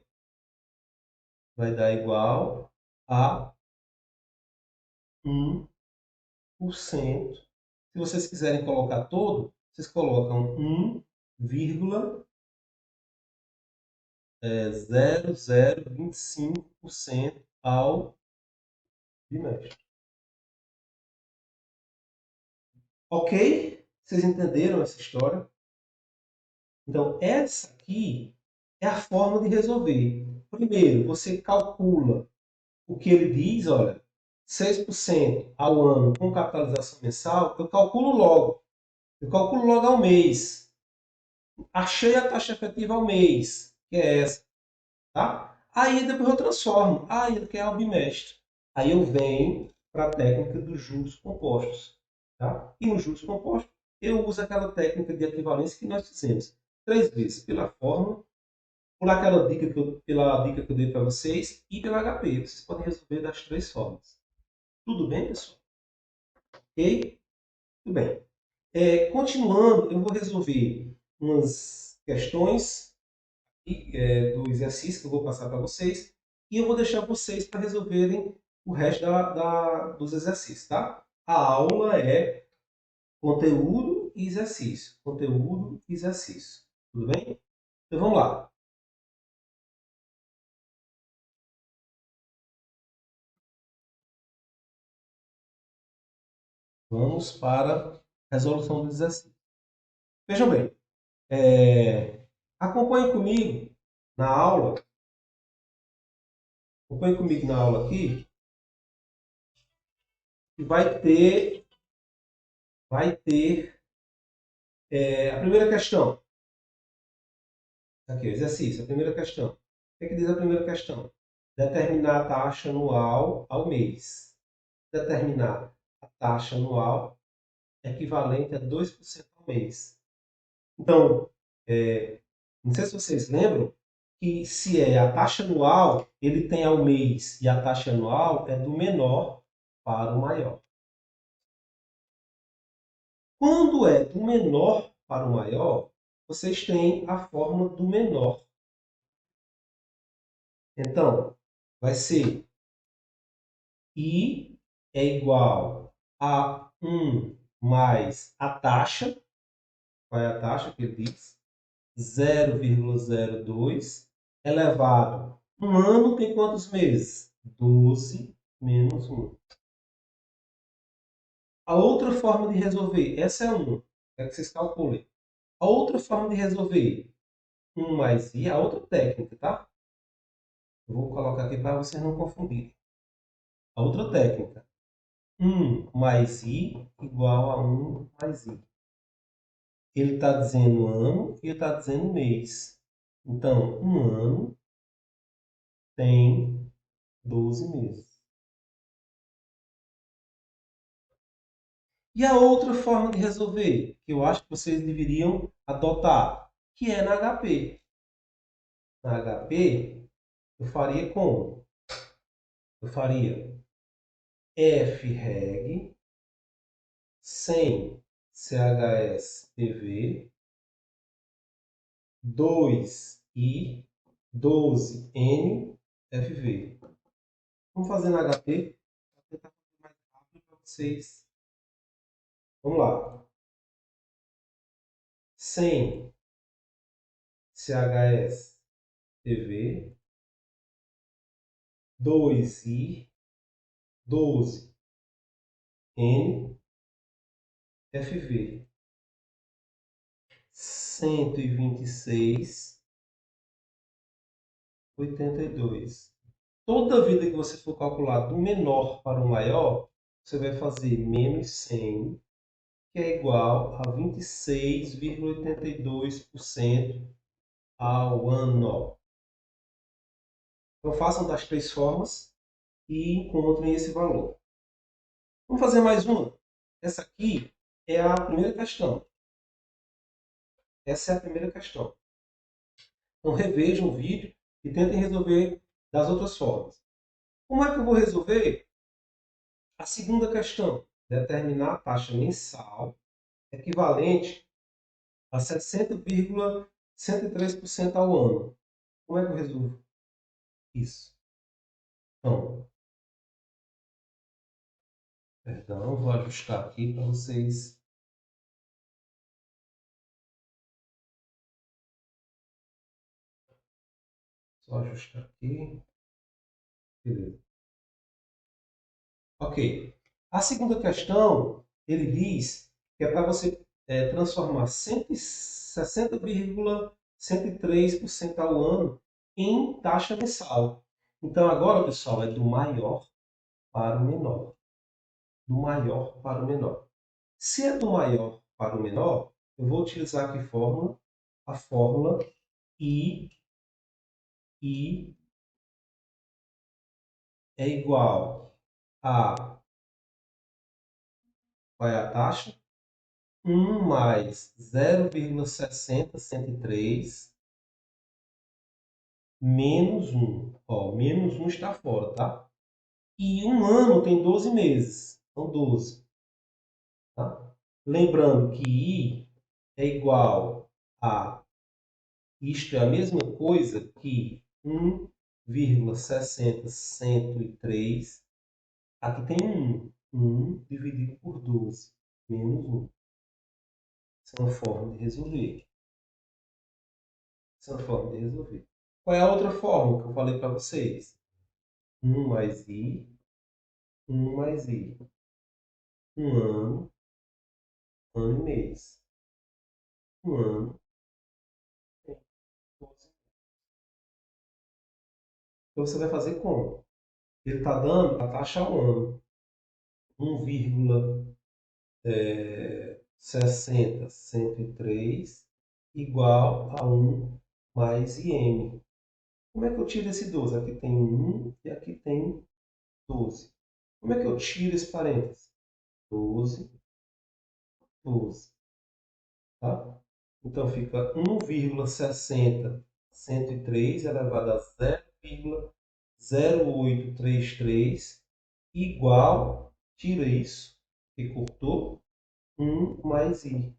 Vai dar igual a 1%. Se vocês quiserem colocar todo, vocês colocam 1,0025% ao bimestre. Ok? Vocês entenderam essa história? Então, essa aqui é a forma de resolver. Primeiro, você calcula o que ele diz, olha, 6% ao ano com capitalização mensal, eu calculo logo. Eu calculo logo ao mês. Achei a taxa efetiva ao mês, que é essa. Tá? Aí depois eu transformo. Ah, ele quer ao bimestre. Aí eu venho para a técnica dos juros compostos. Tá? E nos juros compostos, eu uso aquela técnica de equivalência que nós fizemos 3 vezes pela fórmula, pela dica que eu dei para vocês e pela HP. Vocês podem resolver das 3 formas. Tudo bem, pessoal? Ok? Tudo bem. Continuando, eu vou resolver umas questões do exercício que eu vou passar para vocês e eu vou deixar vocês para resolverem o resto dos exercícios, tá? A aula é conteúdo e exercício. Conteúdo e exercício. Tudo bem? Então vamos lá. Vamos para a resolução do exercício. Vejam bem, acompanhe comigo na aula, acompanhe comigo na aula aqui, que vai ter a primeira questão. Aqui, o exercício, a primeira questão. O que é que diz a primeira questão? Determinar a taxa anual ao mês. Determinar a taxa anual equivalente a 2% ao mês. Então, não sei se vocês lembram que se é a taxa anual, ele tem ao mês e a taxa anual é do menor para o maior. Quando é do menor para o maior, vocês têm a forma do menor. Então, vai ser I é igual a 1 mais a taxa. Qual é a taxa que ele diz? 0,02 elevado. Um ano tem quantos meses? 12 menos 1. A outra forma de resolver, essa é 1. Quero que vocês calculem. A outra forma de resolver, 1 mais I, a outra técnica, tá? Eu vou colocar aqui para vocês não confundirem. A outra técnica, 1 mais I igual a 1 mais I. Ele está dizendo ano e ele está dizendo mês. Então, um ano tem 12 meses. E a outra forma de resolver, que eu acho que vocês deveriam adotar, que é na HP. Na HP, eu faria como? Eu faria FREG sem CHSPV 2I 12NFV. Vamos fazer na HP para tentar fazer mais rápido para vocês. Vamos lá. 100 CHS-TV 2I 12NFV 126,82. Toda vida que você for calcular do menor para o maior, você vai fazer menos 100, que é igual a 26,82% ao ano. Então façam das 3 formas e encontrem esse valor. Vamos fazer mais uma. Essa aqui é a primeira questão. Essa é a primeira questão. Então revejam o vídeo e tentem resolver das outras formas. Como é que eu vou resolver? A segunda questão. Determinar a taxa mensal equivalente a 60,103% ao ano. Como é que eu resolvo isso? Então, perdão, vou ajustar aqui para vocês. Só ajustar aqui. Beleza. Ok. A segunda questão, ele diz que é para você transformar 160,103% ao ano em taxa mensal. Então, agora, pessoal, é do maior para o menor. Do maior para o menor. Se é do maior para o menor, eu vou utilizar aqui a fórmula I é igual a, qual é a taxa? 1 mais 0,60, 103, menos 1. Ó, menos 1 está fora, tá? E um ano tem 12 meses. São 12. Tá? Lembrando que I é igual a... Isto é a mesma coisa que 1,60, 103. Aqui tem 1. 1 dividido por 12. Menos 1. Essa é uma forma de resolver. Essa é uma forma de resolver. Qual é a outra forma que eu falei para vocês? 1 mais I. 1 mais I. Um ano. Ano e mês. Um ano. Tem 12. Então você vai fazer como? Ele está dando a taxa ao ano. 1,60, 103 igual a 1 mais IM. Como é que eu tiro esse 12? Aqui tem 1 e aqui tem 12. Como é que eu tiro esse parênteses? 12, 12. Tá? Então fica 1,60, 103 elevado a 0,0833 igual, tira isso, que cortou, 1 mais I.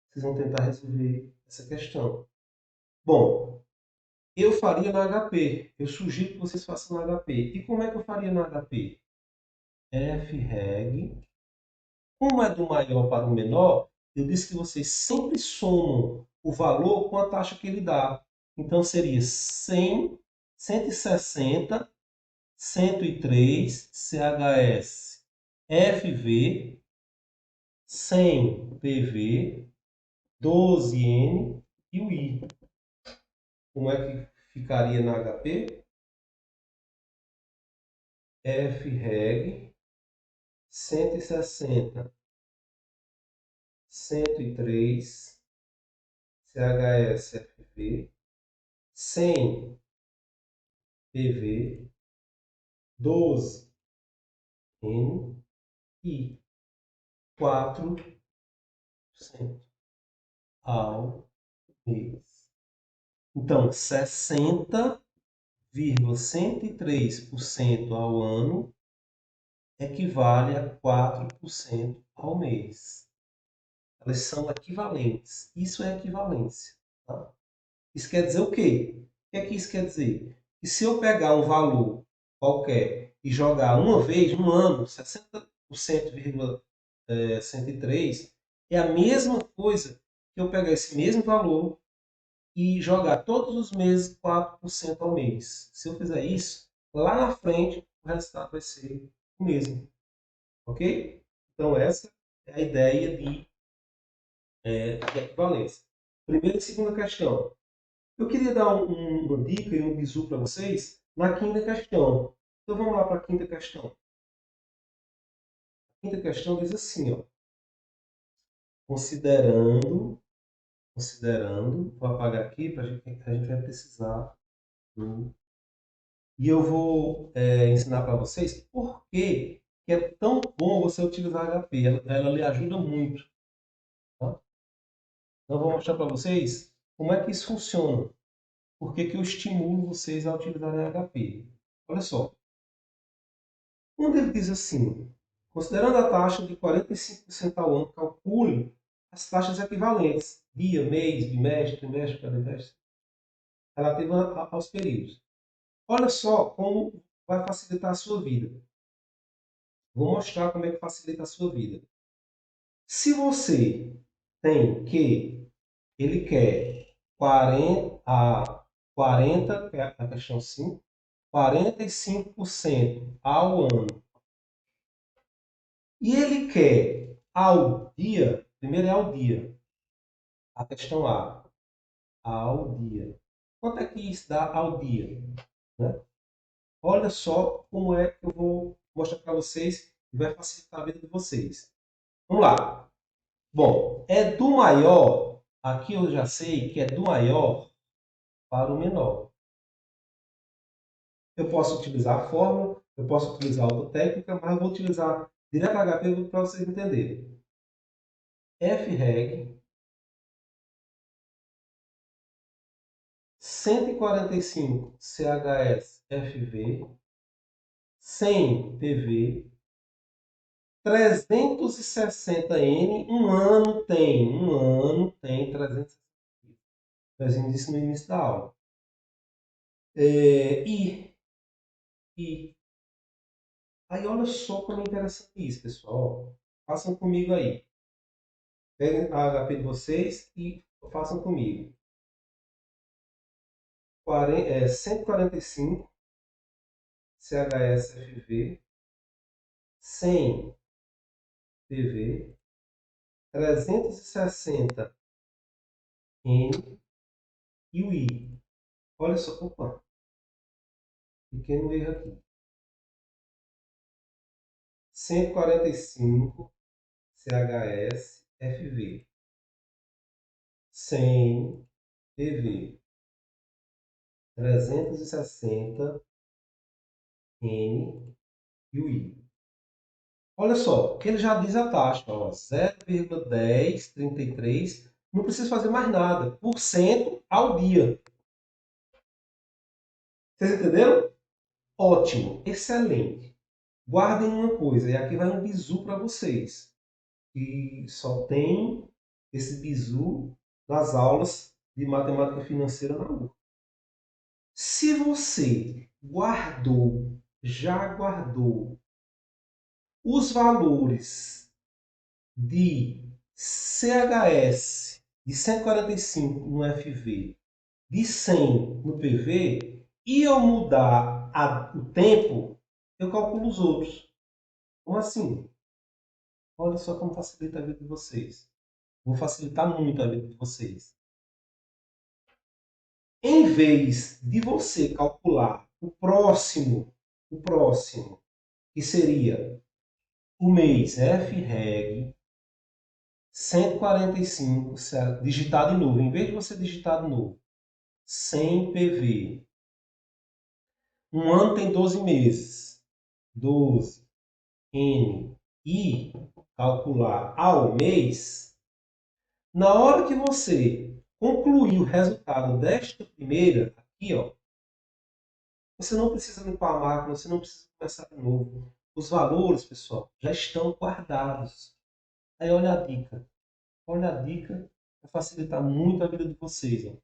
Vocês vão tentar resolver essa questão. Bom, eu faria no HP. Eu sugiro que vocês façam no HP. E como é que eu faria no HP? Freg. Como é do maior para o menor, eu disse que vocês sempre somam o valor com a taxa que ele dá. Então seria 100, 160, 103, CHS, FV, 100, PV, 12N e o I. Como é que ficaria na HP? Freg 160, 103, CHS-FV, 100 PV, 12N e 4% ao mês. Então, 60,103% ao ano equivale a 4% ao mês. Elas são equivalentes. Isso é equivalência. Tá? Isso quer dizer o quê? O que é que isso quer dizer? Que se eu pegar um valor qualquer e jogar uma vez, um ano, 60,103, é a mesma coisa que eu pegar esse mesmo valor e jogar todos os meses 4% ao mês. Se eu fizer isso, lá na frente o resultado vai ser o mesmo. Ok? Então essa é a ideia de equivalência. Primeira e segunda questão. Eu queria dar uma dica e um bizu para vocês na quinta questão. Então vamos lá para a quinta questão. A quinta questão diz assim, ó, considerando, vou apagar aqui para a gente vai precisar. E eu vou ensinar para vocês por que é tão bom você utilizar a HP. Ela lhe ajuda muito. Tá? Então eu vou mostrar para vocês como é que isso funciona. Por que eu estimulo vocês a utilizarem a HP. Olha só. Quando ele diz assim, considerando a taxa de 45% ao ano, calcule as taxas equivalentes, dia, mês, bimestre, trimestre, quadrimestre, relativa aos períodos. Olha só como vai facilitar a sua vida. Vou mostrar como é que facilita a sua vida. Se você tem que ele quer 40, que é a questão 5, 45% ao ano. E ele quer ao dia, primeiro é ao dia, a questão A, ao dia. Quanto é que isso dá ao dia? Né? Olha só como é que eu vou mostrar para vocês e vai facilitar a vida de vocês. Vamos lá. Bom, é do maior, aqui eu já sei que é do maior para o menor. Eu posso utilizar a fórmula, eu posso utilizar outra técnica, mas eu vou utilizar direto HP para vocês entenderem. Freg 145 CHS FV 100 PV 360N, um ano tem 360. Nós vimos isso no início da aula. E aí olha só como é interessante isso, pessoal. Façam comigo aí. Peguem a HP de vocês e façam comigo. 145 CHS FV 100 PV 360N e o I. Olha só, opa, pequeno erro aqui. 145 CHS FV 100 PV 360N e o I. Olha só, que ele já diz a taxa, ó, 0,1033, não precisa fazer mais nada, por cento ao dia. Vocês entenderam? Ótimo, excelente. Guardem uma coisa, e aqui vai um bizu para vocês, que só tem esse bizu nas aulas de matemática financeira na UF. Se você já guardou os valores de CHS de 145 no FV, de 100 no PV, e eu mudar o tempo, eu calculo os outros. Como assim? Olha só como facilita a vida de vocês. Vou facilitar muito a vida de vocês. Em vez de você calcular o próximo, que seria o mês FREG 145, digitar de novo. Em vez de você digitar de novo, 100 PV. Um ano tem 12 meses. 12 N e calcular ao mês. Na hora que você concluir o resultado desta primeira, aqui, ó, você não precisa limpar a máquina, você não precisa começar de novo. Os valores, pessoal, já estão guardados. Aí olha a dica. Olha a dica para facilitar muito a vida de vocês. Ó.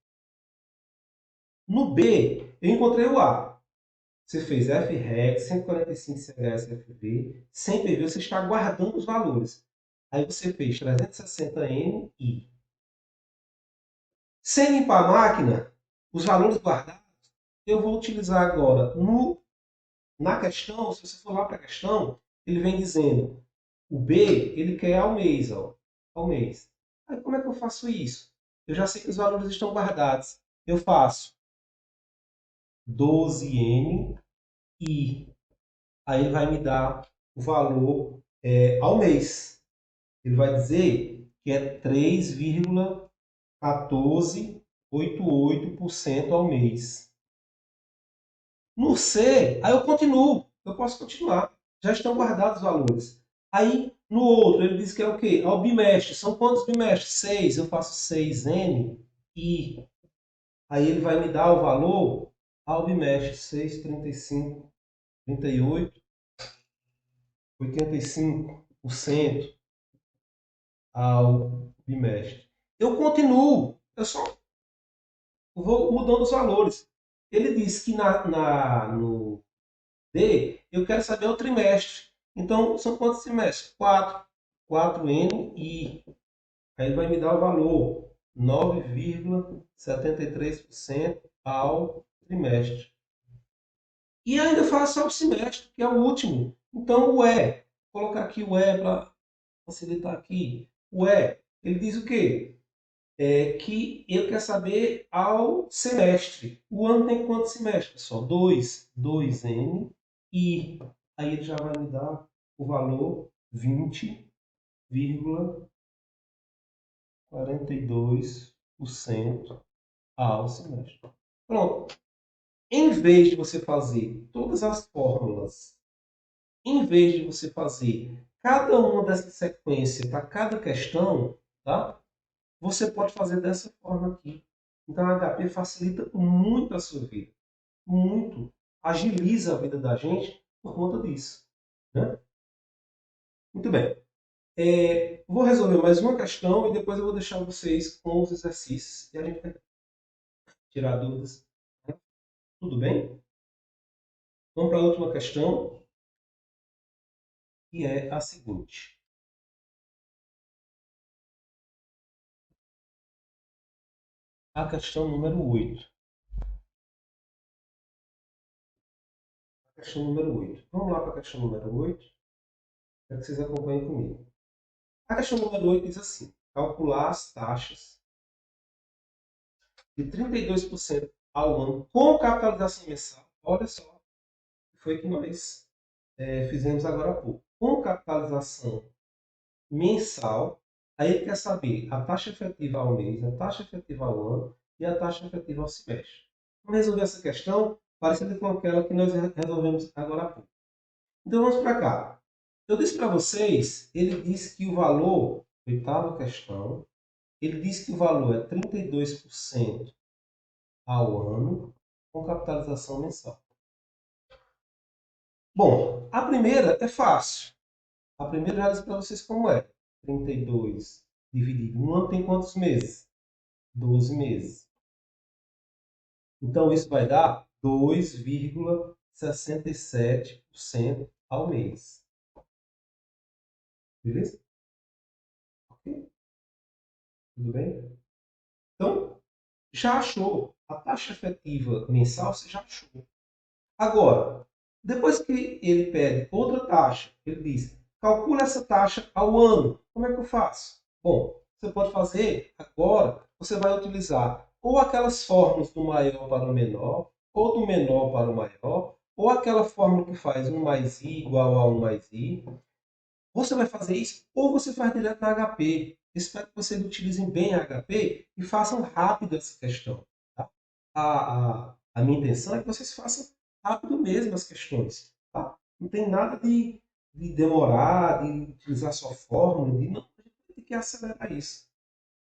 No B, eu encontrei o A. Você fez FREG, 145 CHS-FV, 100 PV, você está guardando os valores. Aí você fez 360N e sem limpar a máquina, os valores guardados, eu vou utilizar agora na questão, se você for lá para a questão, ele vem dizendo, o B, ele quer ao mês, ó, ao mês. Aí como é que eu faço isso? Eu já sei que os valores estão guardados. Eu faço 12N e aí ele vai me dar o valor ao mês. Ele vai dizer que é 3,1488% ao mês. No C, aí eu continuo. Eu posso continuar. Já estão guardados os valores. Aí, no outro, ele diz que é o quê? É o bimestre. São quantos bimestres? 6. Eu faço 6N e aí ele vai me dar o valor ao bimestre. 6, 35, 38, 85% ao bimestre. Eu continuo. Eu só vou mudando os valores. Ele diz que no D, eu quero saber o trimestre. Então, são quantos trimestres? 4. 4N e aí vai me dar o valor 9,73% ao trimestre. E ainda faço só o semestre, que é o último. Então, o E. Vou colocar aqui o E para facilitar aqui. O E, ele diz o quê? que ele quer saber ao semestre. O ano tem quantos semestres, pessoal? 2. 2N. E aí ele já vai me dar o valor 20,42% ao semestre. Pronto. Em vez de você fazer todas as fórmulas, em vez de você fazer cada uma dessas sequências para cada questão, tá? Você pode fazer dessa forma aqui. Então, a HP facilita muito a sua vida. Muito. Agiliza a vida da gente por conta disso. Né? Muito bem. Vou resolver mais uma questão e depois eu vou deixar vocês com os exercícios e a gente vai tirar dúvidas. Tudo bem? Vamos para a última questão, que é a seguinte. A questão número 8. A questão número 8. Vamos lá para a questão número 8. Quero que vocês acompanhem comigo. A questão número 8 diz assim: calcular as taxas de 32% ao ano com capitalização mensal. Olha só, foi que nós fizemos agora há pouco. Com capitalização mensal, aí ele quer saber a taxa efetiva ao mês, a taxa efetiva ao ano e a taxa efetiva ao semestre. Vamos resolver essa questão parecida com aquela que nós resolvemos agora há pouco. Então vamos para cá. Eu disse para vocês, ele disse que o valor, oitava questão, ele disse que o valor é 32% ao ano com capitalização mensal. Bom, a primeira é fácil. A primeira eu já disse para vocês como é. 32 dividido. Um ano tem quantos meses? 12 meses. Então, isso vai dar 2,67% ao mês. Beleza? Ok? Tudo bem? Então, já achou. A taxa efetiva mensal, você já achou. Agora, depois que ele pede outra taxa, ele diz, calcula essa taxa ao ano. Como é que eu faço? Bom, você pode fazer agora, você vai utilizar ou aquelas fórmulas do maior para o menor, ou do menor para o maior, ou aquela fórmula que faz 1 mais i igual a 1 mais i. Você vai fazer isso ou você faz direto na HP. Espero que vocês utilizem bem a HP e façam rápido essa questão. Tá? A minha intenção é que vocês façam rápido mesmo as questões. Tá? Não tem nada de demorar, de utilizar sua fórmula, não. A gente tem que acelerar isso.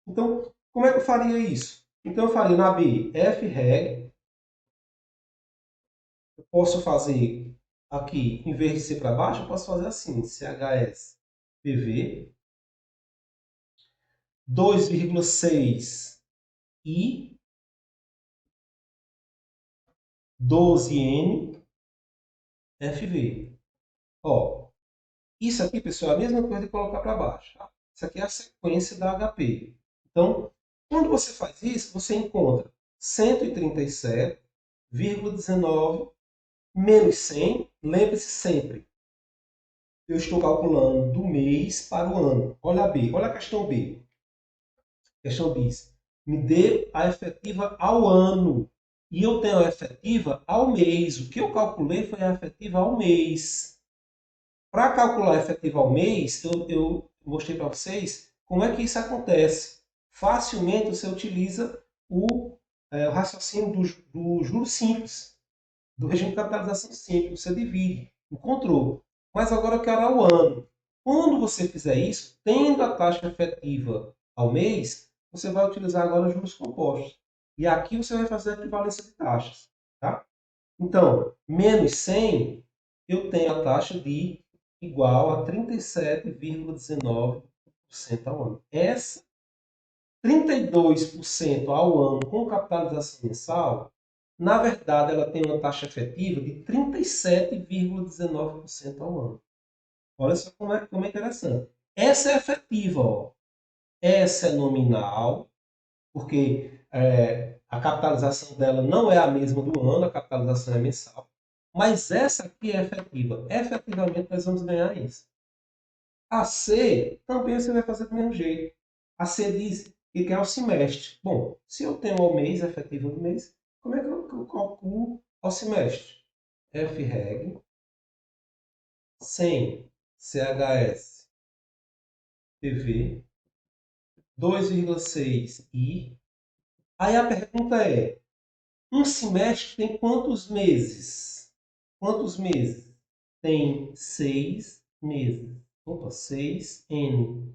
Então, como é que eu faria isso? Então, eu faria na B, FREG. Eu posso fazer aqui, em vez de ser para baixo, eu posso fazer assim, CHS PV 2,6 I 12N FV. Ó, isso aqui, pessoal, é a mesma coisa de colocar para baixo. Tá? Isso aqui é a sequência da HP. Então, quando você faz isso, você encontra 137,19 menos 100. Lembre-se sempre, eu estou calculando do mês para o ano. Olha a B, olha a questão B. A questão diz, me dê a efetiva ao ano. E eu tenho a efetiva ao mês. O que eu calculei foi a efetiva ao mês. Para calcular a efetiva ao mês, eu mostrei para vocês como é que isso acontece. Facilmente você utiliza o raciocínio do juros simples, do regime de capitalização simples. Você divide, encontrou. Mas agora eu quero ao ano. Quando você fizer isso, tendo a taxa efetiva ao mês, você vai utilizar agora os juros compostos. E aqui você vai fazer a equivalência de taxas. Tá? Então, menos 100, eu tenho a taxa de igual a 37,19% ao ano. Essa 32% ao ano com capitalização mensal, na verdade, ela tem uma taxa efetiva de 37,19% ao ano. Olha só como é interessante. Essa é efetiva, ó. Essa é nominal, porque a capitalização dela não é a mesma do ano, a capitalização é mensal. Mas essa aqui é efetiva. Efetivamente, nós vamos ganhar isso. A C, também você vai fazer do mesmo jeito. A C diz, e que é o semestre. Bom, se eu tenho ao mês, efetivo do mês, como é que eu calculo ao semestre? FREG 100 CHS PV 2,6 I. Aí a pergunta é, um semestre tem quantos meses? Quantos meses? Tem 6 meses. Opa, 6N.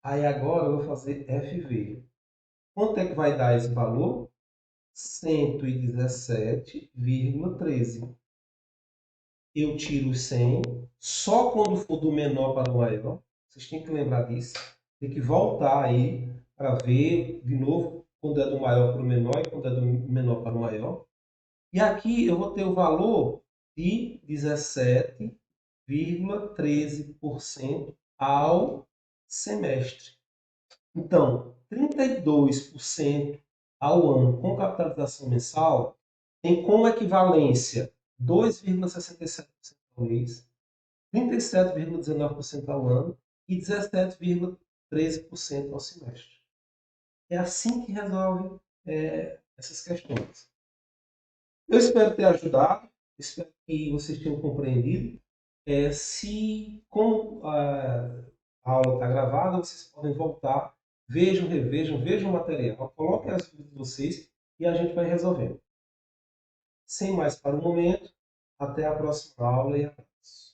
Aí agora eu vou fazer FV. Quanto é que vai dar esse valor? 117,13. Eu tiro os 100, só quando for do menor para o maior. Vocês têm que lembrar disso. Tem que voltar aí para ver de novo quando é do maior para o menor e quando é do menor para o maior. E aqui eu vou ter o valor de 17,13% ao semestre. Então, 32% ao ano com capitalização mensal tem como equivalência 2,67% ao mês, 37,19% ao ano e 17,13% ao semestre. É assim que resolve essas questões. Eu espero ter ajudado, espero que vocês tenham compreendido. Se, como a aula está gravada, vocês podem voltar, vejam, revejam, vejam o material, coloquem as dúvidas de vocês e a gente vai resolvendo. Sem mais para o momento, até a próxima aula e abraço.